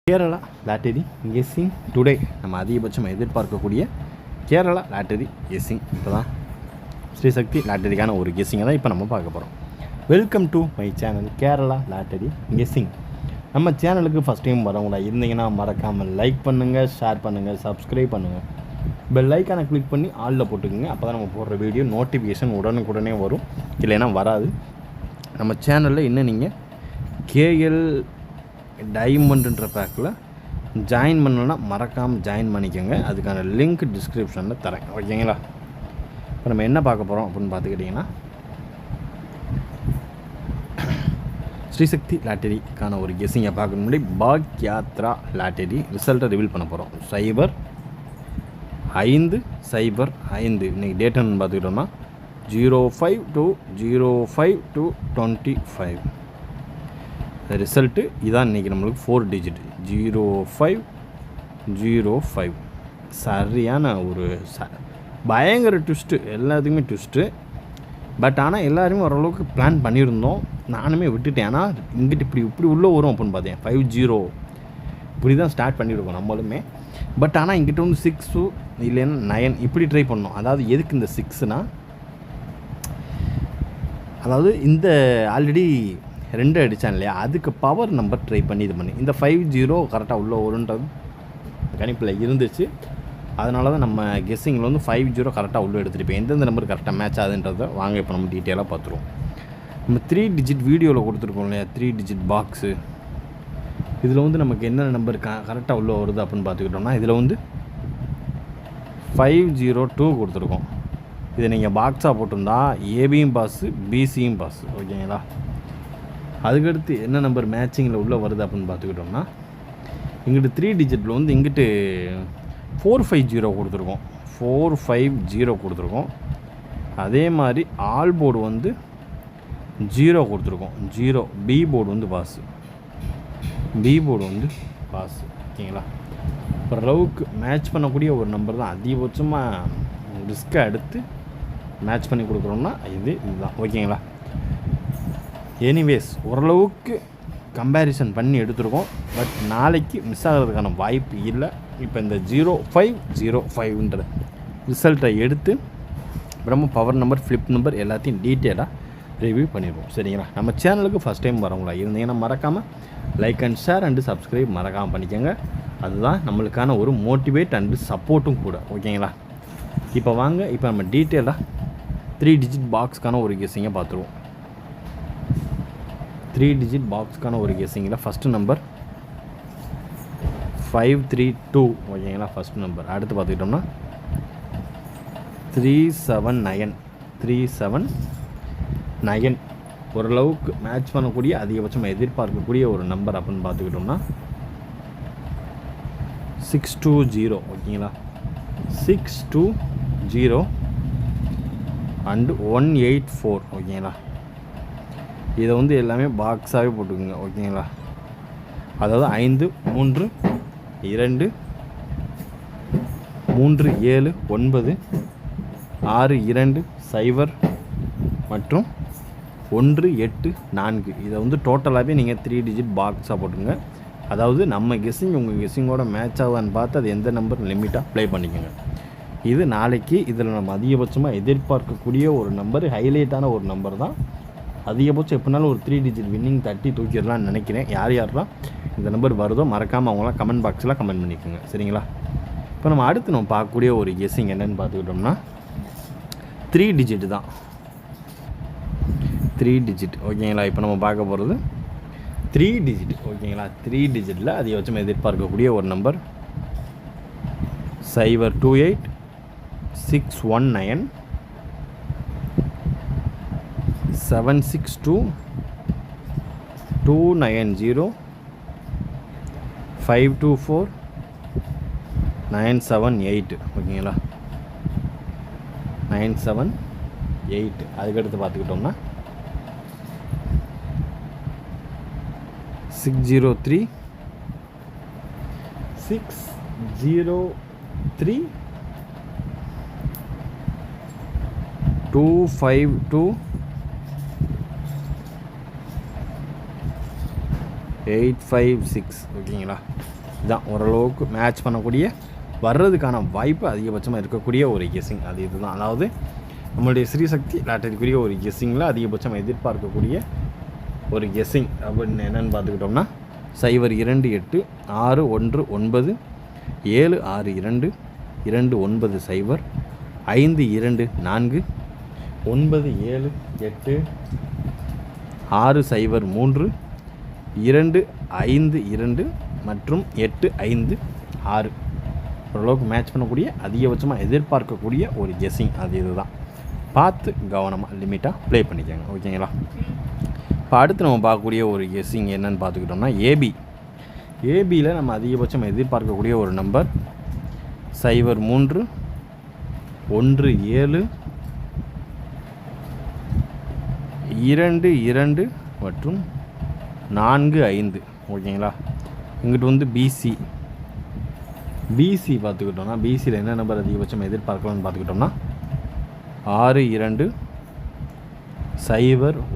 Kerala lottery guessing today நம்ம அதிகபட்சம் எதிர்பார்க்கக்கூடிய கேரளா லாட்டரி கெஸ்ஸிங் இப்போ தான் ஸ்ரீசக்தி லாட்டரிக்கான ஒரு கெஸ்ஸிங்கை தான் இப்போ நம்ம பார்க்க போகிறோம். Welcome to my channel Kerala lottery guessing. நம்ம சேனலுக்கு ஃபஸ்ட் டைம் வரவங்களா இருந்தீங்கன்னா மறக்காமல் லைக் பண்ணுங்கள், ஷேர் பண்ணுங்கள், சப்ஸ்கிரைப் பண்ணுங்கள், பெல் ஐக்கானை கிளிக் பண்ணி ஆளில் போட்டுக்கோங்க. அப்போ தான் நம்ம போடுற வீடியோ நோட்டிஃபிகேஷன் உடனுக்குடனே வரும், இல்லைன்னா வராது. நம்ம சேனலில் இன்னும் நீங்கள் கேஎல் டைமண்டுன்ற பேக்கில் ஜாயின் பண்ணணுன்னா மறக்காமல் ஜாயின் பண்ணிக்கோங்க. அதுக்கான லிங்க் டிஸ்கிரிப்ஷனில் தரேன், ஓகேங்களா? இப்போ நம்ம என்ன பார்க்க போகிறோம் அப்படின்னு பார்த்துக்கிட்டிங்கன்னா, ஸ்ரீசக்தி லாட்டரிக்கான ஒரு கெஸ்ஸிங்கை பார்க்க முன்னாடி பாக் யாத்ரா லாட்டரி ரிசல்ட்டை ரிவீல் பண்ண போகிறோம். 05/05 இன்றைக்கி டேட் என்னன்னு பார்த்துக்கிட்டோம்னா 05/05/25 ரிசல்ட்டு இதான் இன்றைக்கி நம்மளுக்கு 4 டிஜிட் 05/05. சரியான ஒரு பயங்கர ட்விஸ்ட்டு, எல்லாத்துக்குமே ட்விஸ்ட்டு. பட் ஆனால் எல்லாருமே ஓரளவுக்கு பிளான் பண்ணியிருந்தோம், நானுமே விட்டுட்டேன். ஆனால் இங்கிட்டு இப்படி உள்ளே வரும் அப்படின்னு பார்த்தேன். 50 இப்படி தான் ஸ்டார்ட் பண்ணியிருக்கோம் நம்மளுமே. பட் ஆனால் இங்கிட்ட வந்து 6 இல்லைன்னா 9 இப்படி ட்ரை பண்ணோம். அதாவது எதுக்கு இந்த 6னா, அதாவது இந்த ஆல்ரெடி 2 அடித்தான் இல்லையா, அதுக்கு பவர் நம்பர் ட்ரை பண்ணி இது பண்ணி இந்த 50 கரெக்டாக உள்ள வருன்றது கணிப்பில் இருந்துச்சு. அதனால தான் நம்ம கெஸ்ஸிங்கில் வந்து 50 கரெக்டாக உள்ளே எடுத்துகிட்டு எந்தெந்த நம்பர் கரெக்டாக மேட்ச் ஆகுதுன்றதை வாங்க இப்போ நம்ம டீட்டெயிலாக பார்த்துருவோம். நம்ம 3 டிஜிட் வீடியோவில் கொடுத்துருக்கோம் இல்லையா, 3 டிஜிட் பாக்ஸு. இதில் வந்து நமக்கு என்ன நம்பர் கரெக்டாக உள்ளே வருது அப்படின்னு பார்த்துக்கிட்டோம்னா, இதில் வந்து 502 கொடுத்துருக்கோம். இதை நீங்கள் பாக்ஸாக போட்டிருந்தா ஏபியும் பாஸு, பிசியும் பாஸு, ஓகேங்களா? அதுக்கடுத்து என்ன நம்பர் மேட்சிங்கில் உள்ளே வருது அப்படின்னு பார்த்துக்கிட்டோம்னா, இங்கிட்டு 3 டிஜிட்டில் வந்து இங்கிட்டு 450 கொடுத்துருக்கோம். 450 கொடுத்துருக்கோம். அதே மாதிரி ஆல் போர்டு வந்து 0 கொடுத்துருக்கோம். 0 பி போர்டு வந்து பாஸு, பி போர்டு வந்து பாஸு, ஓகேங்களா? ஓரளவுக்கு மேட்ச் பண்ணக்கூடிய ஒரு நம்பர் தான். அதிகபட்சமாக ரிஸ்க்கை எடுத்து மேட்ச் பண்ணி கொடுக்குறோம்னா இதுதான், ஓகேங்களா? எனிவேஸ் ஓரளவுக்கு கம்பேரிசன் பண்ணி எடுத்துருக்கோம். பட் நாளைக்கு மிஸ் ஆகிறதுக்கான வாய்ப்பு இல்லை. இப்போ இந்த 05/05ன்ற ரிசல்ட்டை எடுத்து அப்புறமா பவர் நம்பர், ஃப்ளிப் நம்பர் எல்லாத்தையும் டீட்டெயிலாக ரிவ்யூ பண்ணிடுவோம், சரிங்களா? நம்ம சேனலுக்கு ஃபஸ்ட் டைம் வரவங்களா இருந்தீங்கன்னா மறக்காமல் like and share and subscribe மறக்காமல் பண்ணிக்கோங்க. அதுதான் நம்மளுக்கான ஒரு மோட்டிவேட் அண்டு சப்போர்ட்டும் கூட, ஓகேங்களா? இப்போ வாங்க இப்போ நம்ம டீட்டெயிலாக 3 டிஜிட் பாக்ஸ்க்கான ஒரு கெஸ்ஸிங்கை பார்த்துருவோம். 3 டிஜிட் பாக்ஸ்க்கான ஒரு கெஸ்ஸிங்கில் ஃபஸ்ட்டு நம்பர் 532, ஓகேங்களா? First number. அடுத்து பார்த்துக்கிட்டோம்னா 379, 379 ஓரளவுக்கு மேட்ச் பண்ணக்கூடிய அதிகபட்சமாக எதிர்பார்க்கக்கூடிய ஒரு நம்பர் அப்படின்னு பார்த்துக்கிட்டோம்னா 620, ஓகேங்களா? 620 அண்டு 184, ஓகேங்களா? இதை வந்து எல்லாமே பாக்ஸாகவே போட்டுக்கோங்க, ஓகேங்களா? அதாவது 5 3 2 3 7 9 6 2 0 மற்றும் 1 8 4 இதை வந்து டோட்டலாகவே நீங்கள் 3 டிஜிட் பாக்ஸாக போட்டுங்க. அதாவது நம்ம கெஸ்ஸிங் உங்கள் கெஸ்ஸிங்கோட மேட்ச் ஆகுதான்னு பார்த்து அது எந்த நம்பர் லிமிட்டாக ப்ளே பண்ணிக்கோங்க. இது நாளைக்கு இதில் நம்ம அதிகபட்சமாக எதிர்பார்க்கக்கூடிய ஒரு நம்பர், ஹைலைட்டான ஒரு நம்பர் தான். அதிகபட்சம் எப்படினாலும் ஒரு 3 டிஜிட் வின்னிங் தட்டி தூக்கிடலான்னு நினைக்கிறேன். யாரெல்லாம் இந்த நம்பர் வருதோ மறக்காமல் அவங்களாம் கமெண்ட் பாக்ஸில் கமெண்ட் பண்ணிக்கோங்க, சரிங்களா? இப்போ நம்ம அடுத்து நம்ம பார்க்கக்கூடிய ஒரு கெஸ்ஸிங் என்னென்னு பார்த்துக்கிட்டோம்னா 3 டிஜிட் தான். 3 டிஜிட், ஓகேங்களா? இப்போ நம்ம பார்க்க போகிறது 3 டிஜிட், ஓகேங்களா? 3 டிஜிட்டில் அதிகபட்சம் எதிர்பார்க்கக்கூடிய ஒரு நம்பர் 028 619 762 290 524 978, ஓகேங்களா? 978. அதுக்கடுத்து பார்த்துக்கிட்டோம்னா 603 252 856 ஓகேங்களா. இதுதான் ஓரளவுக்கு மேட்ச் பண்ணக்கூடிய வர்றதுக்கான வாய்ப்பு அதிகபட்சமாக இருக்கக்கூடிய ஒரு கெஸ்ஸிங். அது இதுதான், அதாவது நம்மளுடைய ஸ்ரீசக்தி லாட்டரிக்குரிய ஒரு கெஸ்ஸிங்கில் அதிகபட்சம் எதிர்பார்க்கக்கூடிய ஒரு கெஸ்ஸிங் அப்படின்னு என்னென்னு பார்த்துக்கிட்டோம்னா 028 619 762 290 524 978 603 252 மற்றும் 856 ஓரளவுக்கு மேட்ச் பண்ணக்கூடிய அதிகபட்சமாக எதிர்பார்க்கக்கூடிய ஒரு கெஸ்ஸிங். அது இதுதான், பார்த்து கவனமாக லிமிட்டாக ப்ளே பண்ணிக்கோங்க ஓகேங்களா. இப்போ அடுத்து நம்ம பார்க்கக்கூடிய ஒரு கெஸ்ஸிங் என்னென்னு பார்த்துக்கிட்டோம்னா ஏபியில் நம்ம அதிகபட்சம் எதிர்பார்க்கக்கூடிய ஒரு நம்பர் 03 17 22 மற்றும் 45 ஓகேங்களா. இங்கிட்டு வந்து பிசி பார்த்துக்கிட்டோம்னா பிசியில் என்ன நம்பர் அதிகபட்சம் எதிர்பார்க்கலாம்னு பார்த்துக்கிட்டோம்னா 62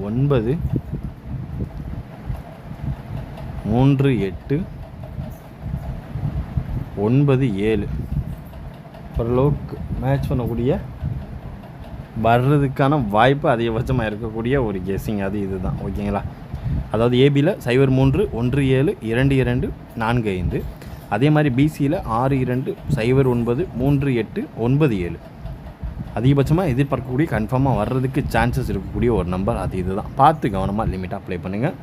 09 38 97 ஓரளவுக்கு மேட்ச் பண்ணக்கூடிய வர்றதுக்கான வாய்ப்பு அதிகபட்சமாக இருக்கக்கூடிய ஒரு கெஸ்ஸிங். அது இதுதான் ஓகேங்களா. அதாவது ஏபியில் 03 17 22 45, அதே மாதிரி பிசியில் 62 09 38 97 அதிகபட்சமாக எதிர்பார்க்கக்கூடிய கன்ஃபார்மாக வர்றதுக்கு சான்சஸ் இருக்கக்கூடிய ஒரு நம்பர். அது இதுதான், பார்த்து கவனமாக லிமிட்டாக ப்ளே பண்ணுங்கள்.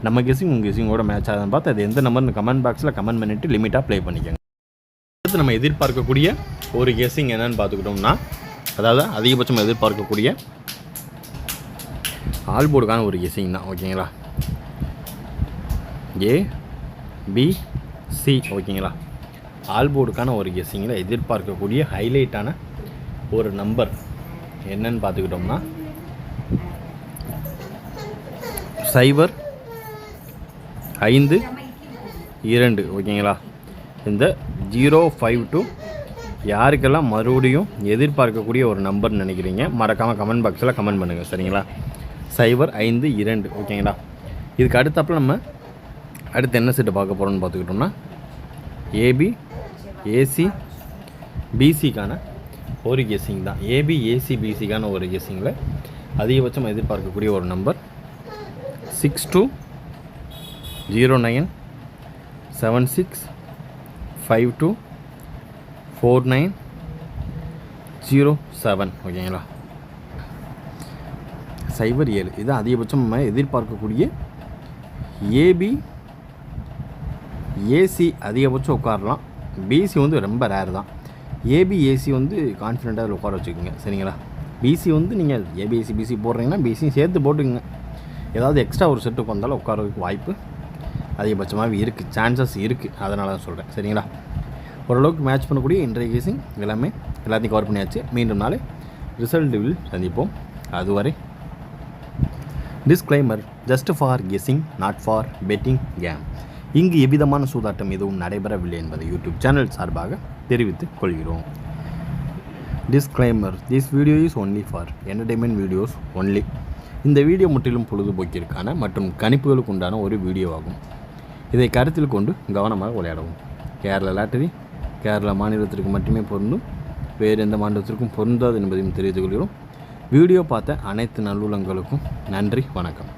நம்ம கெஸ்ஸிங் உங்கள் கெஸ்ஸிங்கோட மேட்ச் ஆகுதுன்னு பார்த்து அது எந்த நம்பர்னு கமெண்ட் பாக்ஸில் கமெண்ட் பண்ணிவிட்டு லிமிட்டாக ப்ளே பண்ணிக்கோங்க. அடுத்து நம்ம எதிர்பார்க்கக்கூடிய ஒரு கெஸ்ஸிங் என்னென்னு பார்த்துக்கிட்டோம்னா, அதாவது அதிகபட்சமாக எதிர்பார்க்கக்கூடிய ஆல்போர்டுக்கான ஒரு கெஸ்ஸிங் தான் ஓகேங்களா. ABC ஓகேங்களா. ஆல்போர்டுக்கான ஒரு கெஸ்ஸிங்கில் எதிர்பார்க்கக்கூடிய ஹைலைட்டான ஒரு நம்பர் என்னன்னு பார்த்துக்கிட்டோம்னா 052 ஓகேங்களா. இந்த 052 யாருக்கெல்லாம் மறுபடியும் எதிர்பார்க்கக்கூடிய ஒரு நம்பர்னு நினைக்கிறீங்க மறக்காமல் கமெண்ட் பாக்ஸில் கமெண்ட் பண்ணுங்கள் சரிங்களா. 052 ஓகேங்களா. இதுக்கு அடுத்தப்பில் நம்ம அடுத்து என்ன செட்டு பார்க்க போகிறோம்னு பார்த்துக்கிட்டோம்னா ஏபி ஏசி பிசிக்கான ஒரு கெஸ்ஸிங் தான். ஏபி ஏசி பிசிக்கான ஒரு கெஸ்ஸிங்கில் அதிகபட்சம் எதிர்பார்க்கக்கூடிய ஒரு நம்பர் 6209 7652 4907 ஓகேங்களா. 07 இது அதிகபட்சம் நம்ம எதிர்பார்க்கக்கூடிய ஏபி ஏசி அதிகபட்சம் உட்காரலாம். பிசி வந்து ரொம்ப ரேர் தான். ஏபி ஏசி வந்து கான்ஃபிடெண்ட்டாக அதில் உட்கார வச்சுக்கோங்க சரிங்களா. பிசி வந்து நீங்கள் ஏபிஎஸ்சி பிசி போடுறீங்கன்னா பிசியும் சேர்த்து போட்டுக்குங்க. ஏதாவது எக்ஸ்ட்ரா ஒரு செட்டுக்கு வந்தாலும் உட்காரதுக்கு வாய்ப்பு அதிகபட்சமாக இருக்குது, சான்சஸ் இருக்குது. அதனால தான் சொல்கிறேன் சரிங்களா. ஓரளவுக்கு மேட்ச் பண்ணக்கூடிய இன்றைய கேசிங் எல்லாத்தையும் கவர் பண்ணியாச்சு. மீண்டும் நாளை ரிசல்ட்டில் சந்திப்போம். அதுவரை disclaimer, just for guessing not for betting game. இங்கு எவ்விதமான சூதாட்டம் எதுவும் நடைபெறவில்லை என்பதை யூடியூப் சேனல் சார்பாக தெரிவித்துக் கொள்கிறோம். Disclaimer, this video is only for entertainment videos only. இந்த வீடியோ முற்றிலும் பொழுதுபோக்கிற்கான மற்றும் கணிப்புகளுக்கு உண்டான ஒரு வீடியோ ஆகும். இதை கருத்தில் கொண்டு கவனமாக விளையாடவும். கேரளா லாட்டரி கேரளா மாநிலத்திற்கு மட்டுமே பொருந்தும், வேறு எந்த மாநிலத்திற்கும் பொருந்தாது என்பதையும் தெரிவித்துக் கொள்கிறோம். வீடியோ பார்த்த அனைத்து நல்லுள்ளங்களுக்கும் நன்றி, வணக்கம்.